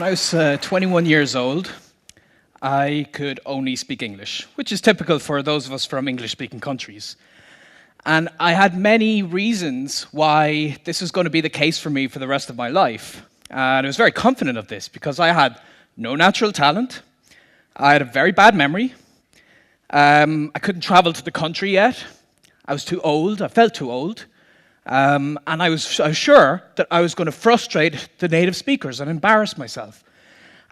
I was 21 years old, I could only speak English, which is typical for those of us from English-speaking countries. And I had many reasons why this was going to be the case for me for the rest of my life. And I was very confident of this because I had no natural talent, I had a very bad memory, I couldn't travel to the country yet, I was too old, I felt too old, and I was sure that I was going to frustrate the native speakers and embarrass myself.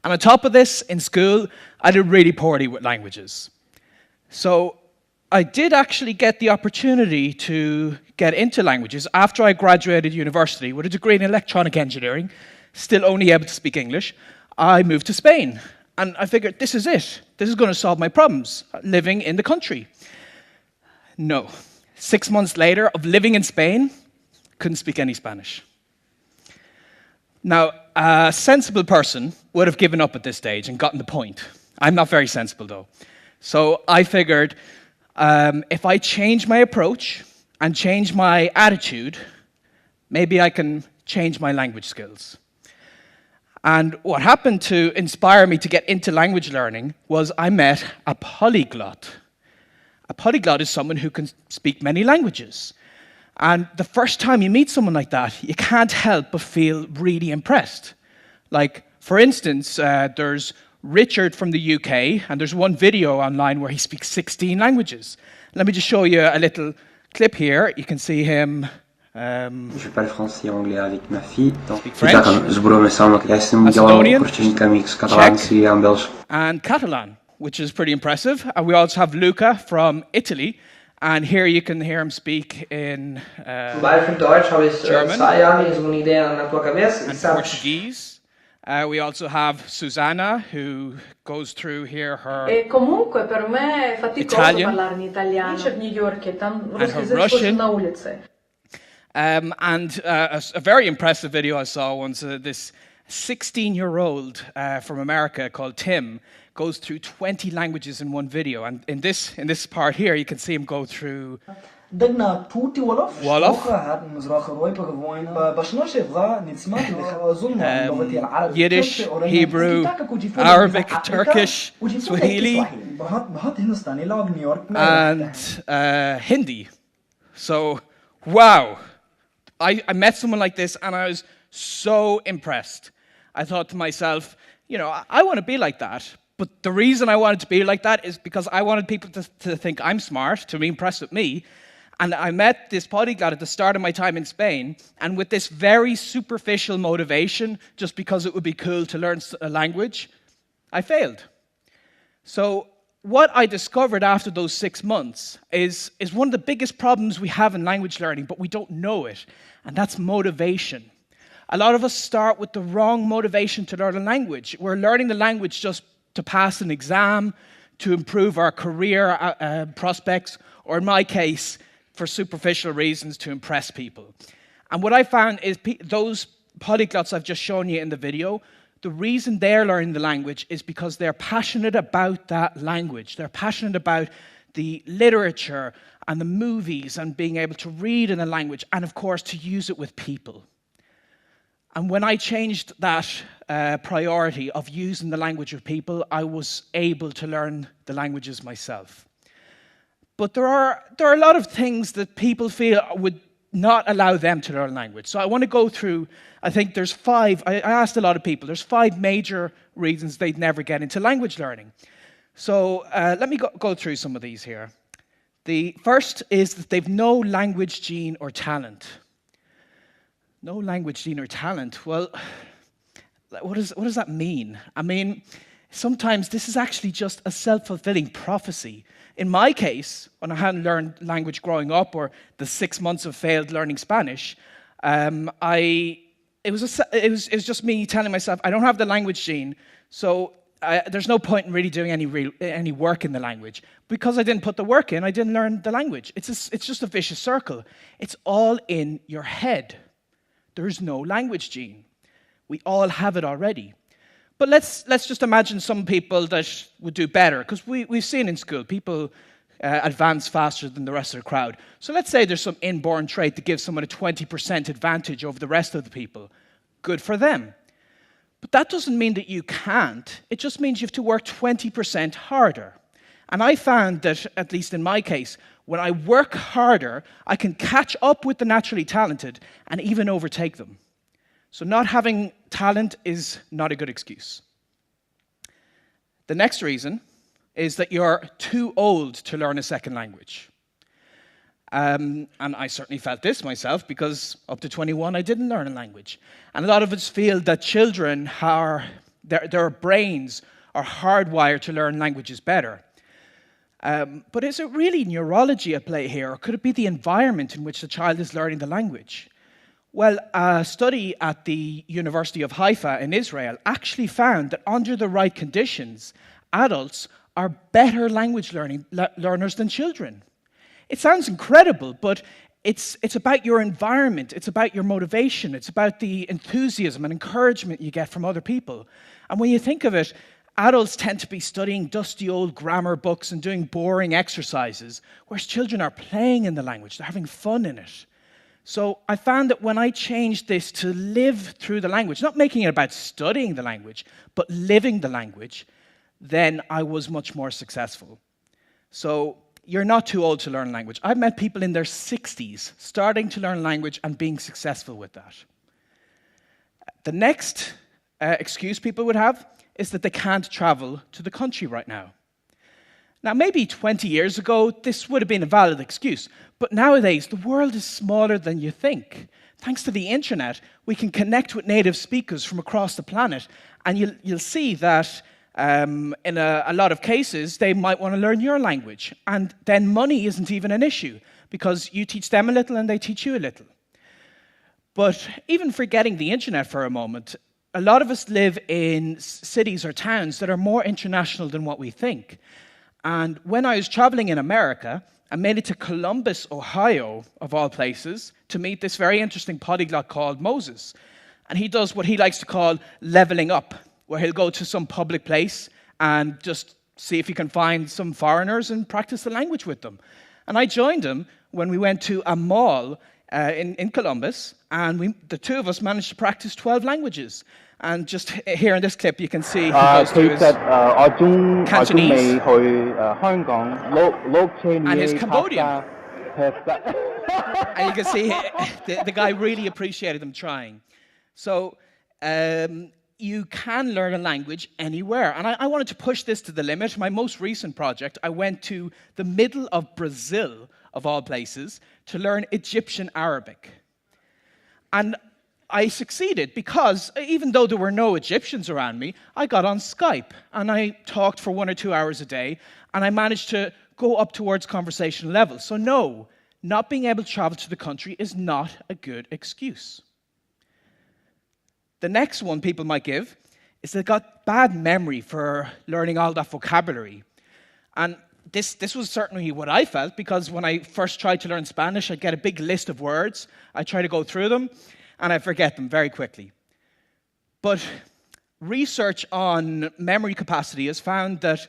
And on top of this, in school, I did really poorly with languages. So I did actually get the opportunity to get into languages after I graduated university with a degree in electronic engineering, still only able to speak English. I moved to Spain, and I figured this is it. This is going to solve my problems, living in the country. No. 6 months later of living in Spain, couldn't speak any Spanish. Now, a sensible person would have given up at this stage and gotten the point. I'm not very sensible, though. So I figured if I change my approach and change my attitude, maybe I can change my language skills. And what happened to inspire me to get into language learning was I met a polyglot. A polyglot is someone who can speak many languages. And the first time you meet someone like that, you can't help but feel really impressed. Like, for instance, there's Richard from the UK, and there's one video online where he speaks 16 languages. Let me just show you a little clip here. You can see him. Je parle français et anglais avec ma fille. Speak French, Macedonian, Czech, and Catalan, which is pretty impressive. And we also have Luca from Italy. And here you can hear him speak in German and Portuguese. We also have Susanna, who goes through here her Italian and her Russian. And a very impressive video I saw once, this 16-year-old from America called Tim goes through 20 languages in one video. And in this part here, you can see him go through Wolof, Yiddish, Hebrew, Arabic, Turkish, Swahili, and Hindi. So, wow. I met someone like this and I was so impressed. I thought to myself, you know, I want to be like that. But the reason I wanted to be like that is because I wanted people to think I'm smart, to be impressed with me. And I met this polyglot at the start of my time in Spain, and with this very superficial motivation, just because it would be cool to learn a language, I failed. So what I discovered after those 6 months is one of the biggest problems we have in language learning, but we don't know it, and that's motivation. A lot of us start with the wrong motivation to learn a language. We're learning the language just to pass an exam, to improve our career prospects, or in my case, for superficial reasons, to impress people. And what I found is those polyglots I've just shown you in the video, the reason they're learning the language is because they're passionate about that language. They're passionate about the literature and the movies and being able to read in a language and, of course, to use it with people. And when I changed that priority of using the language with people, I was able to learn the languages myself. But there are a lot of things that people feel would not allow them to learn language. So I want to go through, I think there's 5, I asked a lot of people, there's 5 major reasons they'd never get into language learning. So let me go through some of these here. The first is that they've no language gene or talent. No language gene or talent. Well, what does that mean? I mean, sometimes this is actually just a self-fulfilling prophecy. In my case, when I hadn't learned language growing up, or the 6 months of failed learning Spanish, it was just me telling myself, I don't have the language gene, so there's no point in really doing any work in the language. Because I didn't put the work in, I didn't learn the language. It's just a vicious circle. It's all in your head. There's no language gene. We all have it already. But let's just imagine some people that would do better, because we've seen in school people advance faster than the rest of the crowd. So let's say there's some inborn trait that gives someone a 20% advantage over the rest of the people. Good for them. But that doesn't mean that you can't. It just means you have to work 20% harder. And I found that, at least in my case, when I work harder, I can catch up with the naturally talented and even overtake them. So not having talent is not a good excuse. The next reason is that you're too old to learn a second language. And I certainly felt this myself, because up to 21 I didn't learn a language. And a lot of us feel that children their brains are hardwired to learn languages better. But is it really neurology at play here, or could it be the environment in which the child is learning the language? Well, a study at the University of Haifa in Israel actually found that under the right conditions, adults are better language learners than children. It sounds incredible, but it's about your environment, it's about your motivation, it's about the enthusiasm and encouragement you get from other people. And when you think of it, adults tend to be studying dusty old grammar books and doing boring exercises, whereas children are playing in the language, they're having fun in it. So I found that when I changed this to live through the language, not making it about studying the language, but living the language, then I was much more successful. So you're not too old to learn language. I've met people in their 60s starting to learn language and being successful with that. The next excuse people would have is that they can't travel to the country right now. Now, maybe 20 years ago, this would have been a valid excuse, but nowadays, the world is smaller than you think. Thanks to the internet, we can connect with native speakers from across the planet, and you'll see that in a lot of cases, they might want to learn your language, and then money isn't even an issue, because you teach them a little and they teach you a little. But even forgetting the internet for a moment, a lot of us live in cities or towns that are more international than what we think. And when I was traveling in America, I made it to Columbus, Ohio, of all places, to meet this very interesting polyglot called Moses. And he does what he likes to call leveling up, where he'll go to some public place and just see if he can find some foreigners and practice the language with them. And I joined him when we went to a mall in Columbus, and the two of us managed to practice 12 languages. And just here in this clip, you can see he goes to his Cantonese and his Cambodian. And you can see the guy really appreciated them trying. So you can learn a language anywhere. And I wanted to push this to the limit. My most recent project, I went to the middle of Brazil, of all places, to learn Egyptian Arabic. And I succeeded because even though there were no Egyptians around me, I got on Skype and I talked for 1 or 2 hours a day, and I managed to go up towards conversational level. So no, not being able to travel to the country is not a good excuse. The next one people might give is they've got bad memory for learning all that vocabulary. And this was certainly what I felt, because when I first tried to learn Spanish, I'd get a big list of words, I'd try to go through them, and I forget them very quickly. But research on memory capacity has found that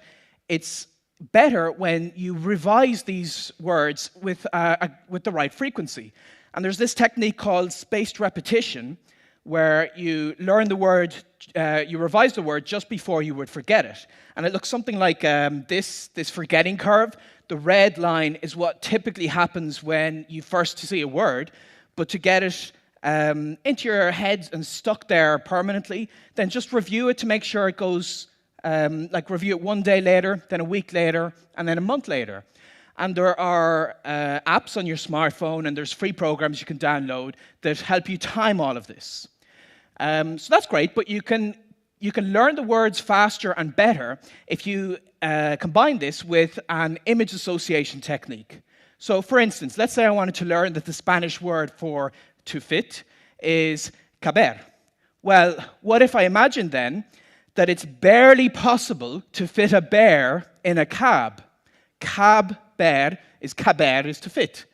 it's better when you revise these words with the right frequency. And there's this technique called spaced repetition, where you learn the word, you revise the word just before you would forget it. And it looks something like this forgetting curve. The red line is what typically happens when you first see a word, but to get it into your head and stuck there permanently, then just review it to make sure it goes, review it 1 day later, then a week later, and then a month later. And there are apps on your smartphone, and there's free programs you can download that help you time all of this. So that's great, but you can learn the words faster and better if you combine this with an image association technique. So for instance, let's say I wanted to learn that the Spanish word for to fit is caber. Well, what if I imagine then that it's barely possible to fit a bear in a cab? Caber is to fit.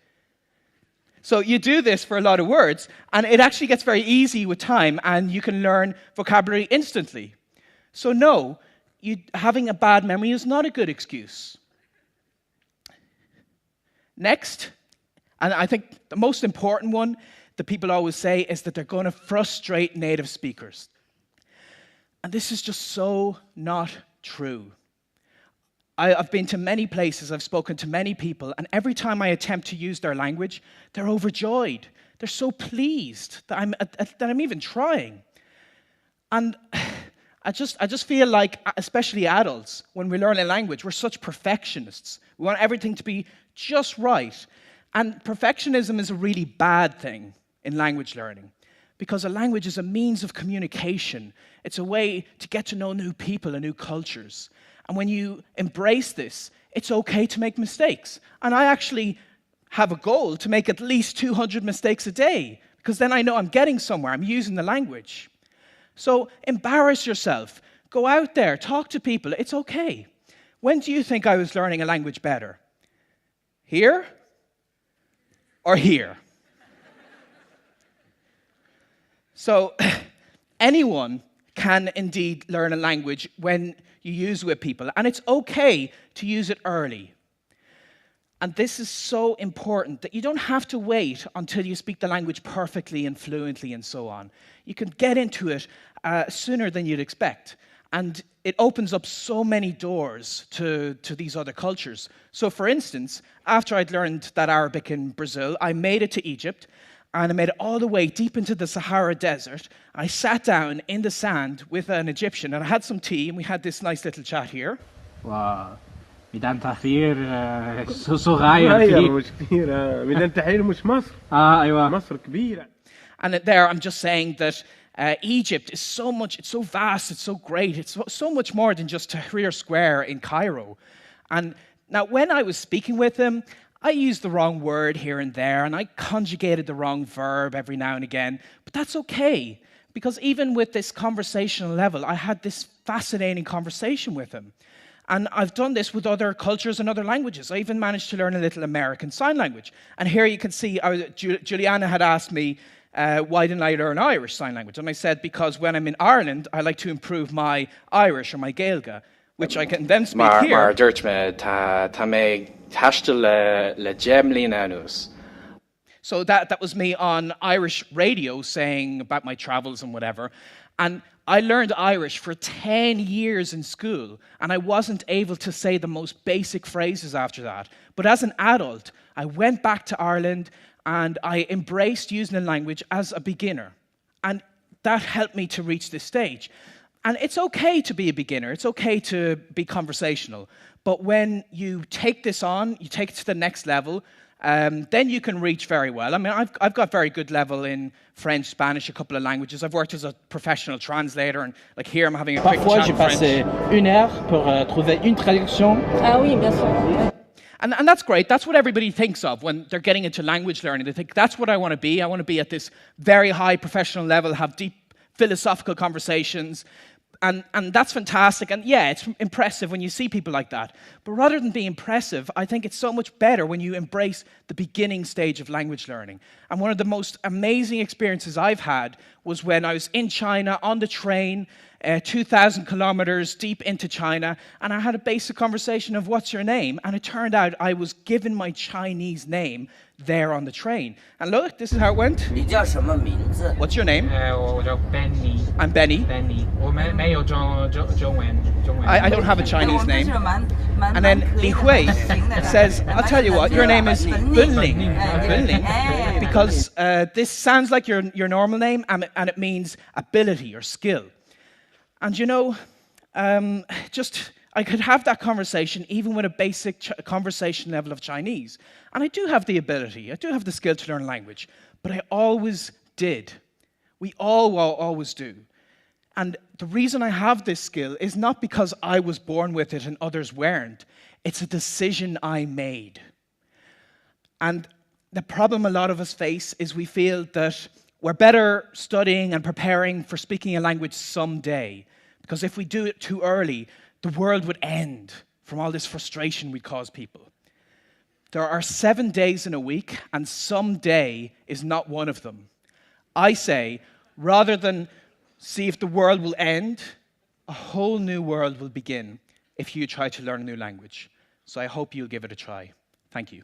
So you do this for a lot of words, and it actually gets very easy with time, and you can learn vocabulary instantly. So no, having a bad memory is not a good excuse. Next, and I think the most important one that people always say is that they're going to frustrate native speakers. And this is just so not true. I've been to many places, I've spoken to many people, and every time I attempt to use their language, they're overjoyed. They're so pleased that I'm even trying. And I just feel like, especially adults, when we learn a language, we're such perfectionists. We want everything to be just right. And perfectionism is a really bad thing in language learning, because a language is a means of communication. It's a way to get to know new people and new cultures. And when you embrace this, it's okay to make mistakes. And I actually have a goal to make at least 200 mistakes a day, because then I know I'm getting somewhere, I'm using the language. So embarrass yourself. Go out there, talk to people, it's okay. When do you think I was learning a language better? Here or here? So anyone can indeed learn a language when you use it with people, and it's okay to use it early. And this is so important that you don't have to wait until you speak the language perfectly and fluently and so on. You can get into it sooner than you'd expect. And it opens up so many doors to these other cultures. So for instance, after I'd learned that Arabic in Brazil, I made it to Egypt, and I made it all the way deep into the Sahara Desert. I sat down in the sand with an Egyptian, and I had some tea, and we had this nice little chat here. Wow. ميدان تحرير صغير مش كبيرة ميدان تحرير مش مصر أيوة مصر كبيرة. And there I'm just saying that Egypt is so much, it's so vast, it's so great, it's so much more than just Tahrir Square in Cairo. And now when I was speaking with him, I used the wrong word here and there, and I conjugated the wrong verb every now and again, but that's okay, because even with this conversational level, I had this fascinating conversation with him. And I've done this with other cultures and other languages. I even managed to learn a little American Sign Language. And here you can see, Juliana had asked me, why didn't I learn Irish Sign Language? And I said, because when I'm in Ireland, I like to improve my Irish or my Gaeilge, which I can then speak here. Maar dúirt me tá mé taiste le Gemlín anús. So that was me on Irish radio saying about my travels and whatever. And I learned Irish for 10 years in school, and I wasn't able to say the most basic phrases after that. But as an adult, I went back to Ireland and I embraced using the language as a beginner. And that helped me to reach this stage. And it's okay to be a beginner, it's okay to be conversational. But when you take this on, you take it to the next level, then you can reach very well. I mean, I've got very good level in French, Spanish, a couple of languages. I've worked as a professional translator, and like here I'm having a quick Parfois, chat j'ai in French. passé 1 heure pour trouver une traduction. Ah oui, bien sûr. And that's great. That's what everybody thinks of when they're getting into language learning. They think, that's what I want to be. I want to be at this very high professional level, have deep philosophical conversations. And that's fantastic. And yeah, it's impressive when you see people like that. But rather than be impressive, I think it's so much better when you embrace the beginning stage of language learning. And one of the most amazing experiences I've had was when I was in China on the train, 2,000 kilometers deep into China, and I had a basic conversation of what's your name? And it turned out I was given my Chinese name there on the train. And look, this is how it went. 你叫什么名字？ What's your name? 我叫 Benny. I'm Benny. Benny. 我没有中文。I don't have a Chinese 我们 name. 是蛮 And then 可以 Li 的 Hui 行的 says, I'll tell you what, your name is Bunling. Bunling. Eh. Because this sounds like your normal name, and it means ability or skill. And you know, I could have that conversation even with a basic conversation level of Chinese. And I do have the ability, I do have the skill to learn language, but I always did. We all always do. And the reason I have this skill is not because I was born with it and others weren't. It's a decision I made. And the problem a lot of us face is we feel that we're better studying and preparing for speaking a language someday. Because if we do it too early, the world would end from all this frustration we cause people. There are 7 days in a week, and someday is not one of them. I say, rather than see if the world will end, a whole new world will begin if you try to learn a new language. So I hope you'll give it a try. Thank you.